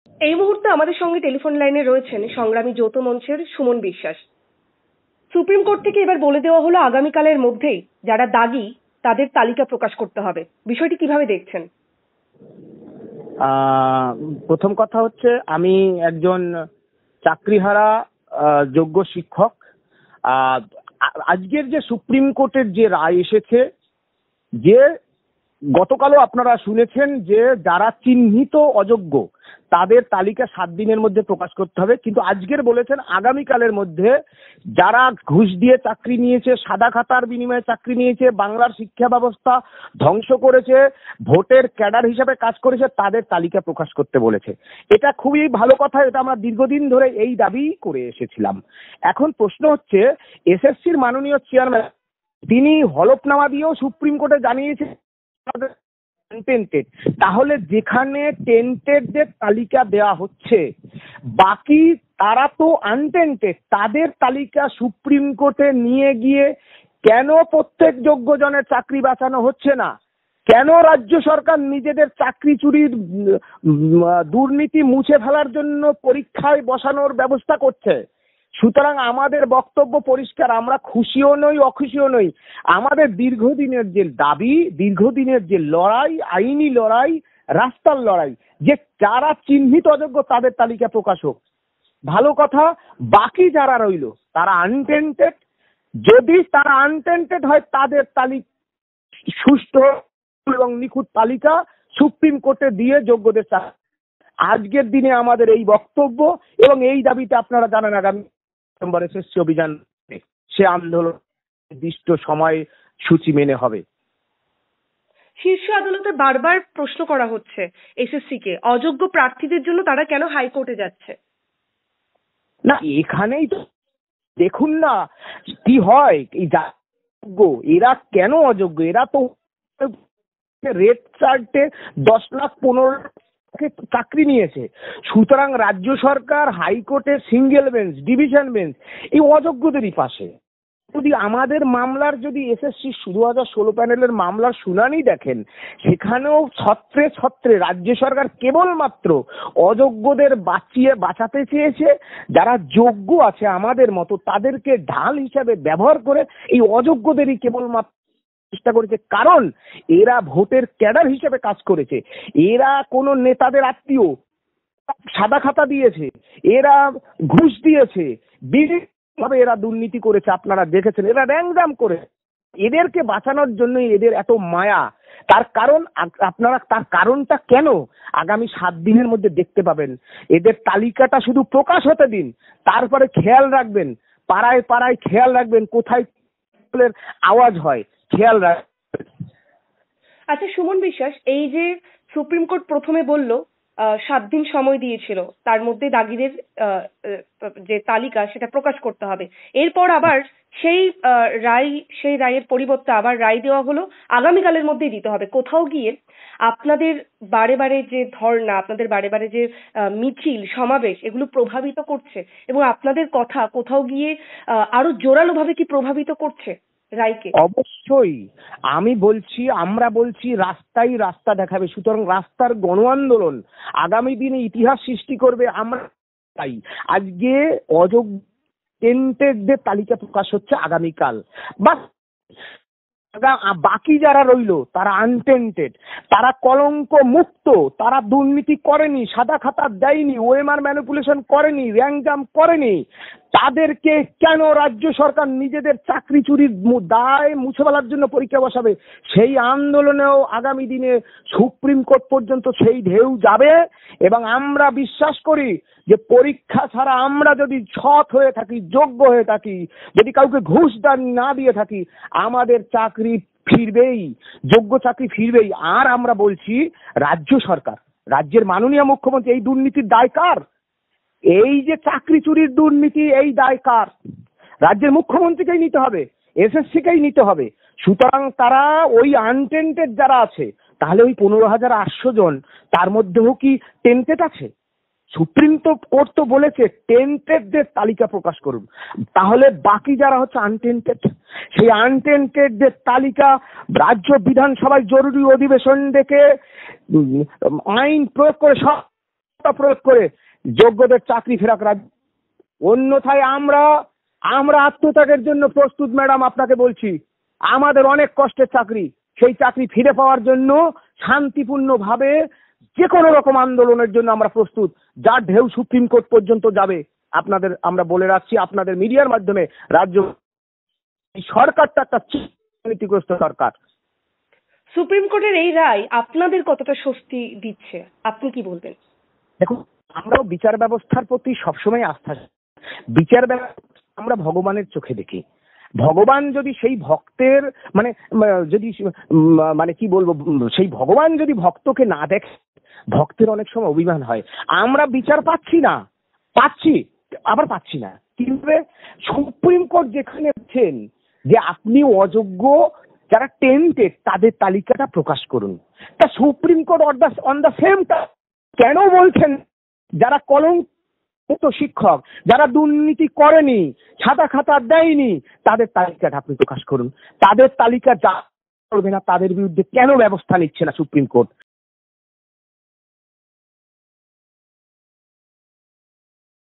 এই মুহূর্তে আমাদের সঙ্গে টেলিফোন লাইনে রয়েছেন সংগ্রামী যৌথ মঞ্চের সুমন বিশ্বাস। সুপ্রিম কোর্ট থেকে এবার বলে দেওয়া হলো আগামীকালের মধ্যেই যারা দাগী তাদের তালিকা প্রকাশ করতে হবে, বিষয়টি কিভাবে দেখছেন? প্রথম কথা হচ্ছে, আমি একজন চাকরিহারা যোগ্য শিক্ষক। আজকের যে সুপ্রিম কোর্টের যে রায় এসেছে, যে গতকালও আপনারা শুনেছেন যে যারা চিহ্নিত অযোগ্য তাদের তালিকা 7 দিনের মধ্যে প্রকাশ করতে হবে, কিন্তু আজকের বলেছেন আগামীকালের মধ্যে যারা ঘুষ দিয়ে চাকরি নিয়েছে, সাদা খাতার বিনিময়ে চাকরি নিয়েছে, বাংলার শিক্ষা ব্যবস্থা ধ্বংস করেছে, ভোটের ক্যাডার হিসাবে কাজ করেছে, তাদের তালিকা প্রকাশ করতে বলেছে। এটা খুবই ভালো কথা, এটা আমরা দীর্ঘদিন ধরে এই দাবি করে এসেছিলাম। এখন প্রশ্ন হচ্ছে, এসএসসির মাননীয় চেয়ারম্যান তিনি হলফনামা দিয়েও সুপ্রিম কোর্টে জানিয়েছেন টেন্টেড। তাহলে যেখানে টেন্টেডদের তালিকা দেওয়া হচ্ছে, বাকি তারা তো আনটেন্টেড, তাদের তালিকা সুপ্রিম কোর্টে নিয়ে গিয়ে কেন প্রত্যেক যোগ্যজনের চাকরি বাঁচানো হচ্ছে না? কেন রাজ্য সরকার নিজেদের চাকরি চুরির দুর্নীতি মুছে ফেলার জন্য পরীক্ষায় বসানোর ব্যবস্থা করছে? সুতরাং আমাদের বক্তব্য পরিষ্কার, আমরা খুশিও নই অখুশিও নই। আমাদের দীর্ঘদিনের যে দাবি, দীর্ঘদিনের যে লড়াই, আইনি লড়াই, রাস্তার লড়াই, যে যারা চিহ্নিত অযোগ্য তাদের তালিকা প্রকাশ হোক। ভালো কথা, বাকি যারা রইল তারা আনটেন্টেড, যদি তারা আনটেন্টেড হয় তাদের তালিকা সুষ্ঠু এবং নিখুঁত তালিকা সুপ্রিম কোর্টে দিয়ে যোগ্যদের চাকরি। আজকের দিনে আমাদের এই বক্তব্য এবং এই দাবিতে আপনারা জানেন আগামী ডিসেম্বর এসএসসি অভিযান, সে আন্দোলন নির্দিষ্ট সময় সূচি মেনে হবে। শীর্ষ আদালতে বারবার প্রশ্ন করা হচ্ছে এসএসসি কে, অযোগ্য প্রার্থীদের জন্য তারা কেন হাইকোর্টে যাচ্ছে? না, এখানেই তো দেখুন না কি হয়। এই যোগ্য এরা কেন অযোগ্য? এরা তো রেড চার্টে 10,15,000 চাকরি নিয়েছে। সুতরাং রাজ্য সরকার, হাইকোর্টের সিঙ্গেল বেঞ্চ, ডিভিশন বেঞ্চ এই অযোগ্যদেরই পাশে। যদি আমাদের মামলার, যদি এসএসসি 2016 প্যানেলের মামলার শুনানি দেখেন, সেখানেও ছত্রে ছত্রে রাজ্য সরকার কেবলমাত্র অযোগ্যদের বাঁচাতে চেয়েছে। যারা যোগ্য আছে আমাদের মতো তাদেরকে ঢাল হিসাবে ব্যবহার করে এই অযোগ্যদেরই কেবলমাত্র চেষ্টা করেছে। কারণ এরা ভোটের ক্যাডার হিসেবে কাজ করেছে, এরা কোনো নেতাদের আত্মীয়, সাদা খাতা দিয়েছে, এরা ঘুষ দিয়েছে, ভাবে এরা দুর্নীতি করেছে, আপনারা দেখেছেন, এরা র্যাংজাম করে। এদেরকে বাঁচানোর জন্য এদের এত মায়া। তার কারণ আপনারা, তার কারণটা কেন আগামী 7 দিনের মধ্যে দেখতে পাবেন। এদের তালিকাটা শুধু প্রকাশ হতে দিন, তারপরে খেয়াল রাখবেন, পাড়ায় পাড়ায় খেয়াল রাখবেন কোথায় আওয়াজ হয়, খেয়াল রাখবেন। আচ্ছা সুমন বিশ্বাস, এই যে সুপ্রিম কোর্ট প্রথমে বলল 7 দিন সময় দিয়েছিল, তার মধ্যে দাগীদের যে তালিকা সেটা প্রকাশ করতে হবে, এরপর আবার সেই রায়ের পরিবর্তে আবার রায় দেওয়া হলো আগামীকালের মধ্যেই দিতে হবে। কোথাও গিয়ে আপনাদের বারে বারে যে ধর্ণা, আপনাদের বারে বারে যে মিছিল সমাবেশ, এগুলো প্রভাবিত করছে এবং আপনাদের কথা কোথাও গিয়ে আরো জোরালো ভাবে কি প্রভাবিত করছে রায়কে? অবশ্যই। আমি বলছি, আমরা বলছি, রাস্তাই রাস্তা দেখাবে। সুতরাং রাস্তার গণ আন্দোলন আগামী দিনে ইতিহাস সৃষ্টি করবে। আমরা তাই আজকে অযোগ্য টেন্টেডদের তালিকা প্রকাশ হচ্ছে আগামীকাল। বাকি যারা রইল তারা আনটেন্টেড, তারা কলঙ্ক মুক্ত, তারা দুর্নীতি করেনি, সাদা খাতা দেয়নি, ওএমআর ম্যানিপুলেশন করেনি, র্যাংজাম করেনি। তাদেরকে কেন রাজ্য সরকার নিজেদের চাকরি চুরির দায় মুছে ফেলার জন্য পরীক্ষা বসাবে? সেই আন্দোলনেও আগামী দিনে সুপ্রিম কোর্ট পর্যন্ত সেই ঢেউ যাবে। এবং আমরা বিশ্বাস করি যে পরীক্ষা ছাড়া আমরা যদি সৎ হয়ে থাকি, যোগ্য হয়ে থাকি, যদি কাউকে ঘুষ না দিয়ে থাকি, আমাদের চাকরি ফিরবেই, যোগ্য চাকরি ফিরবেই। আর আমরা বলছি, রাজ্য সরকার, রাজ্যের মাননীয় মুখ্যমন্ত্রী, এই দুর্নীতির দায় কার? এই যে চাকরি চুরির দুর্নীতি, এই দায় কার? রাজ্যের মুখ্যমন্ত্রীকেই নিতে হবে, এসএসসিকেই নিতে হবে। সুতরাং তারা ওই আনটেন্টেড যারা আছে, তাহলে ওই 15,800 জন, তার মধ্যেও কি টেন্টেড আছে? সুপ্রিম কোর্ট তো বলেছে টেন্টেডদের তালিকা প্রকাশ করুন। তাহলে বাকি যারা হচ্ছে আনটেন্টেড, সেই আনটেন্টেডদের তালিকা রাজ্য বিধানসভায় জরুরি অধিবেশন ডেকে আইন প্রয়োগ করে সব প্রয়োগ করে যোগ্যদের চাকরি ফেরাক রাজ্য, অন্যথায় আমরা আত্মত্যাগের জন্য প্রস্তুত ম্যাডাম। আপনাকে বলছি, আমাদের অনেক কষ্টের চাকরি, সেই চাকরি ফিরে পাওয়ার জন্য শান্তিপূর্ণভাবে যে কোনো রকম আন্দোলনের জন্য আমরা প্রস্তুত, যার ঢেউ সুপ্রিম কোর্ট পর্যন্ত যাবে। আপনাদের আমরা বলে রাখছি, আপনাদের মিডিয়ার মাধ্যমে, রাজ্য এই সরকারটা একটা দুর্নীতিগ্রস্ত সরকার। সুপ্রিম কোর্টের এই রায় আপনাদের কতটা স্বস্তি দিচ্ছে, আপনি কি বলবেন? দেখুন, আমরাও বিচার ব্যবস্থার প্রতি সবসময় আস্থা, বিচার ব্যবস্থা আমরা ভগবানের চোখে দেখি। ভগবান যদি সেই ভক্তের মানে কি বলবো, সেই ভগবান যদি ভক্তকে না দেখে, ভক্তের অনেক সময় অভিমান হয়। আমরা বিচার পাচ্ছি না, আবার পাচ্ছি না। কিন্তু সুপ্রিম কোর্ট যেখানে আছেন যে আপনি অযোগ্য যারা টেন্টেড তাদের তালিকাটা প্রকাশ করুন, তা supreme court on the same কেন বলছেন যারা কলঙ্কিত শিক্ষক, যারা দুর্নীতি করেনি, ছাতা খাতা দেয়নি, তাদের তালিকাটা আপনি প্রকাশ করুন। তাদের তালিকা যা করবে না তাদের বিরুদ্ধে কেন ব্যবস্থা নিচ্ছে না সুপ্রিম কোর্ট?